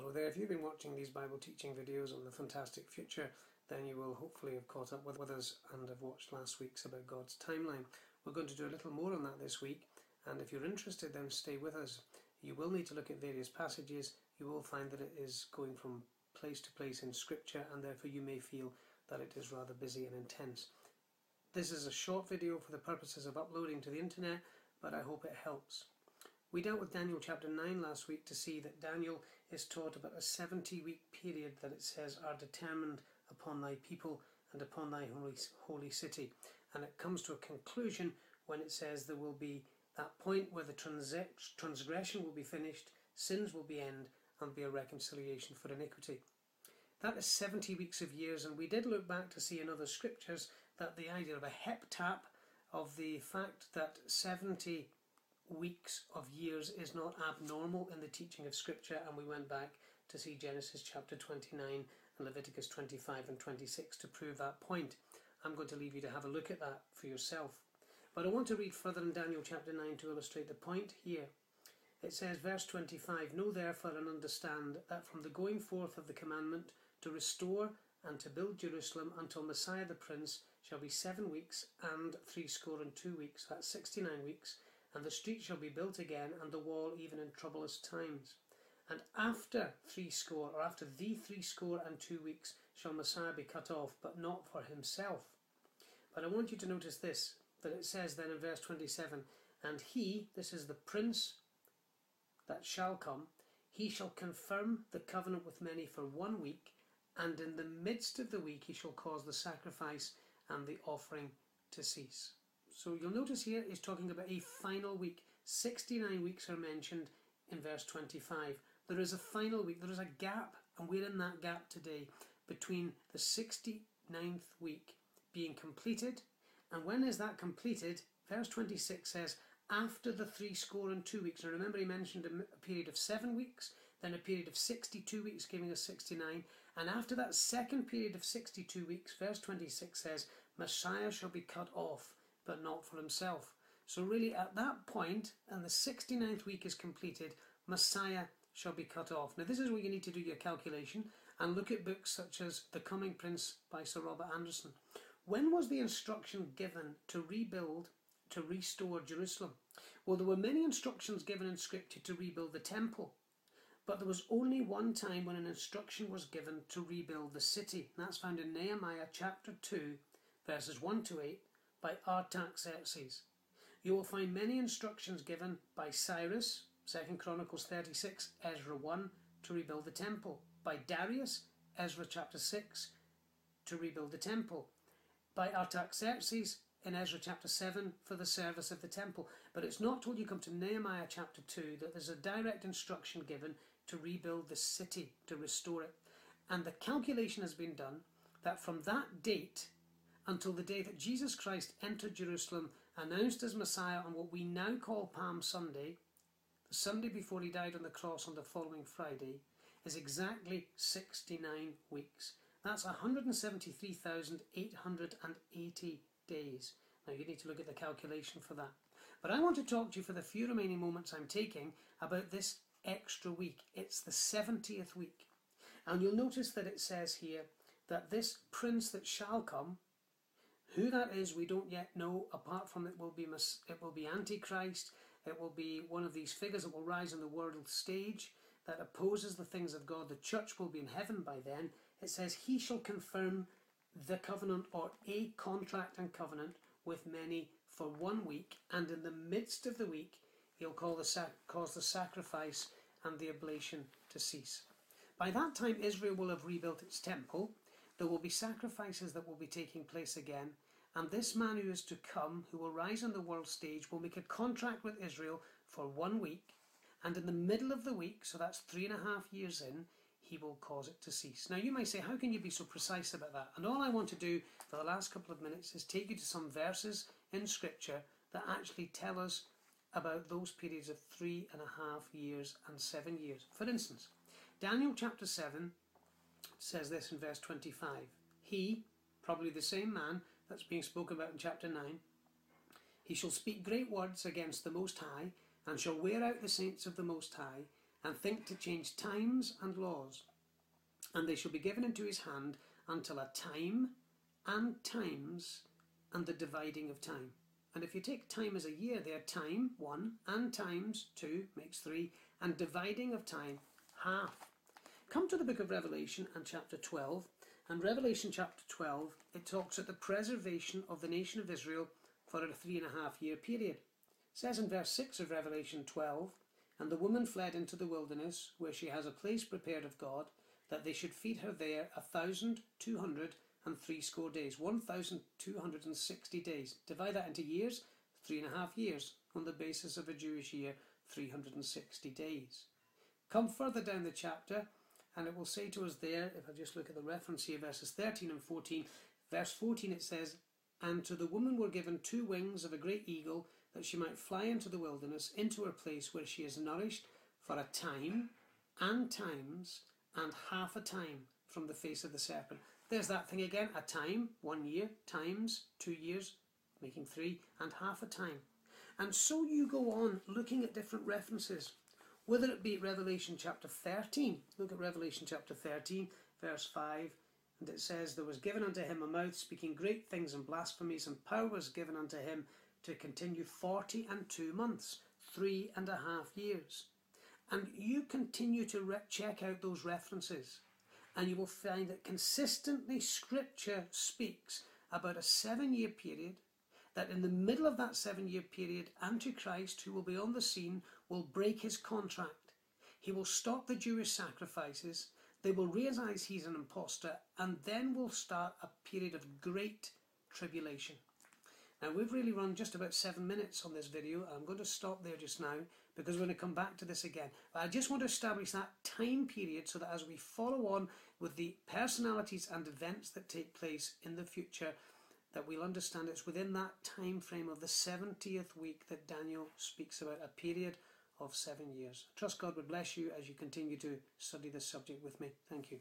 Hello there. If you've been watching these Bible teaching videos on the fantastic future, then you will hopefully have caught up with us and have watched last week's about God's timeline. We're going to do a little more on that this week, and if you're interested, then stay with us. You will need to look at various passages. You will find that it is going from place to place in Scripture, and therefore you may feel that it is rather busy and intense. This is a short video for the purposes of uploading to the internet, but I hope it helps. We dealt with Daniel chapter 9 last week to see that Daniel is taught about a 70-week period that it says are determined upon thy people and upon thy holy city. And it comes to a conclusion when it says there will be that point where the transgression will be finished, sins will be ended, and be a reconciliation for iniquity. That is 70 weeks of years, and we did look back to see in other scriptures that the idea of a heptap, of the fact that 70 weeks of years is not abnormal in the teaching of Scripture, and we went back to see Genesis chapter 29 and Leviticus 25 and 26 to prove that point. I'm going to leave you to have a look at that for yourself. But I want to read further in Daniel chapter 9 to illustrate the point here. It says, verse 25, Know therefore and understand that from the going forth of the commandment to restore and to build Jerusalem until Messiah the Prince shall be 7 weeks and 62 weeks, that's 69 weeks, and the street shall be built again, and the wall even in troublous times. And after the 62 weeks shall Messiah be cut off, but not for himself. But I want you to notice this, that it says then in verse 27, And he, this is the prince that shall come, he shall confirm the covenant with many for 1 week, and in the midst of the week he shall cause the sacrifice and the offering to cease. So you'll notice here he's talking about a final week. 69 weeks are mentioned in verse 25. There is a final week, there is a gap, and we're in that gap today between the 69th week being completed. And when is that completed? Verse 26 says, after the 62 weeks. Now remember, he mentioned a period of 7 weeks, then a period of 62 weeks, giving us 69. And after that second period of 62 weeks, verse 26 says, Messiah shall be cut off, but not for himself. So really at that point, and the 69th week is completed, Messiah shall be cut off. Now this is where you need to do your calculation and look at books such as The Coming Prince by Sir Robert Anderson. When was the instruction given to rebuild, to restore Jerusalem? Well, there were many instructions given in Scripture to rebuild the temple, but there was only one time when an instruction was given to rebuild the city. And that's found in Nehemiah chapter 2, verses 1 to 8, by Artaxerxes. You will find many instructions given by Cyrus, 2 Chronicles 36, Ezra 1, to rebuild the temple. By Darius, Ezra chapter 6, to rebuild the temple. By Artaxerxes, in Ezra chapter 7, for the service of the temple. But it's not till you come to Nehemiah chapter 2 that there's a direct instruction given to rebuild the city, to restore it. And the calculation has been done that from that date until the day that Jesus Christ entered Jerusalem, announced as Messiah on what we now call Palm Sunday, the Sunday before he died on the cross on the following Friday, is exactly 69 weeks. That's 173,880 days. Now you need to look at the calculation for that. But I want to talk to you for the few remaining moments I'm taking about this extra week. It's the 70th week. And you'll notice that it says here that this prince that shall come, who that is we don't yet know, apart from it will be Antichrist. It will be one of these figures that will rise on the world stage that opposes the things of God. The church will be in heaven by then. It says he shall confirm the covenant, or a contract and covenant, with many for 1 week, and in the midst of the week he'll cause the sacrifice and the oblation to cease. By that time Israel will have rebuilt its temple. There will be sacrifices that will be taking place again, and this man who is to come, who will rise on the world stage, will make a contract with Israel for 1 week, and in the middle of the week, so that's 3.5 years in, he will cause it to cease. Now you might say, how can you be so precise about that? And all I want to do for the last couple of minutes is take you to some verses in Scripture that actually tell us about those periods of 3.5 years and 7 years. For instance, Daniel chapter 7 says this in verse 25. He, probably the same man that's being spoken about in chapter 9, he shall speak great words against the Most High, and shall wear out the saints of the Most High, and think to change times and laws. And they shall be given into his hand until a time and times and the dividing of time. And if you take time as a year there, time, 1, and times, 2, makes 3, and dividing of time, half. Come to the book of Revelation and chapter 12. And Revelation chapter 12, it talks of the preservation of the nation of Israel for a 3.5-year period. It says in verse 6 of Revelation 12, and the woman fled into the wilderness, where she has a place prepared of God, that they should feed her there 1,260 days, 1,260 days. Divide that into years, 3.5 years, on the basis of a Jewish year, 360 days. Come further down the chapter, and it will say to us there, if I just look at the reference here, verses 13 and 14, verse 14 it says, and to the woman were given 2 wings of a great eagle, that she might fly into the wilderness, into her place where she is nourished for a time, and times, and half a time from the face of the serpent. There's that thing again, a time, 1 year, times, 2 years, making 3, and half a time. And so you go on looking at different references, whether it be Revelation chapter 13. Look at Revelation chapter 13, verse 5, and it says, there was given unto him a mouth speaking great things and blasphemies, and power was given unto him to continue 42 months, 3.5 years. And you continue to check out those references, and you will find that consistently Scripture speaks about a 7-year period, that in the middle of that 7-year period, Antichrist, who will be on the scene, will break his contract. He will stop the Jewish sacrifices, they will realise he's an impostor, and then will start a period of great tribulation. Now, we've really run just about 7 minutes on this video. I'm going to stop there just now because we're going to come back to this again. But I just want to establish that time period so that as we follow on with the personalities and events that take place in the future, that we'll understand it's within that time frame of the 70th week that Daniel speaks about, a period of 7 years. I trust God would bless you as you continue to study this subject with me. Thank you.